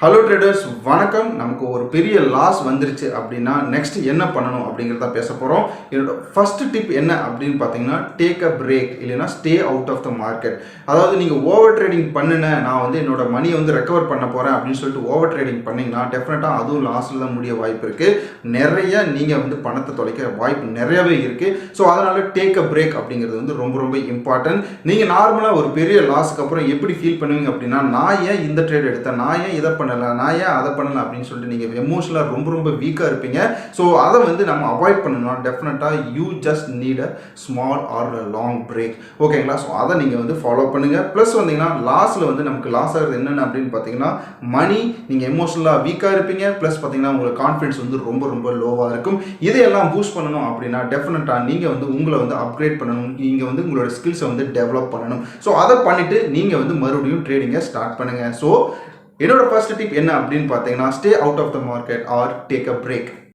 Hello traders, வணக்கம். நமக்கு ஒரு பெரிய லாஸ் வந்துருச்சு அப்படின்னா நெக்ஸ்ட் என்ன பண்ணணும் அப்படிங்கிறத பேச போகிறோம். என்னோட ஃபர்ஸ்ட் டிப் என்ன அப்படின்னு பார்த்தீங்கன்னா, டேக் அ பிரேக், இல்லைன்னா stay out of the market. அதாவது நீங்கள் ஓவர் ட்ரேடிங் பண்ணுனேன், நான் வந்து என்னோட மணியை வந்து ரெக்கவர் பண்ண போகிறேன் அப்படின்னு சொல்லிட்டு ஓவர் ட்ரேடிங் பண்ணிங்கன்னா டெஃபினட்டாக அதுவும் லாஸில் தான் முடிய வாய்ப்பு இருக்குது. நிறைய நீங்கள் வந்து பணத்தை தொலைக்கிற வாய்ப்பு நிறையவே இருக்குது. ஸோ அதனால் டேக் அ பிரேக் அப்படிங்கிறது வந்து ரொம்ப ரொம்ப இம்பார்ட்டன்ட். நீங்கள் நார்மலாக ஒரு பெரிய லாஸுக்கு அப்புறம் எப்படி ஃபீல் பண்ணுவீங்க அப்படின்னா, நான் ஏன் இந்த ட்ரேட் எடுத்தேன், நான் ஏன் இதை பண்ணல, நான் ஏன் அதை பண்ணல அப்படின்னு சொல்லிட்டு நீங்கள் எமோஷனலாக ரொம்ப ரொம்ப வீக்காக இருப்பீங்க. ஸோ அதை வந்து நம்ம அவாய்ட் பண்ணணும்னா டெஃபினட்டாக you just need a small or long break. ஓகேங்களா? ஸோ அதை நீங்கள் வந்து ஃபாலோ பண்ணுங்கள். ப்ளஸ் வந்தீங்கன்னா லாஸில் வந்து நமக்கு லாஸ் ஆகிறது என்னென்ன அப்படின்னு பார்த்தீங்கன்னா, மணி, நீங்கள் எமோஷனலாக வீக்காக இருப்பீங்க. ப்ளஸ் பார்த்தீங்கன்னா உங்களுக்கு கான்ஃபிடன்ஸ் வந்து ரொம்ப ரொம்ப லோவாக இருக்கும். இதையெல்லாம் பூஸ்ட் பண்ணணும் அப்படின்னா டெஃபினட்டாக நீங்கள் வந்து உங்களை வந்து அப்கிரேட் பண்ணணும். நீங்கள் வந்து உங்களோட ஸ்கில்ஸை வந்து டெவலப் பண்ணணும். ஸோ அதை பண்ணிவிட்டு நீங்கள் வந்து மறுபடியும் ட்ரேடிங்கை ஸ்டார்ட் பண்ணுங்கள். ஸோ என்னோட ஃபர்ஸ்ட் டிப் என்ன அப்படின்னு பார்த்தீங்கன்னா, stay out of the market or take a break.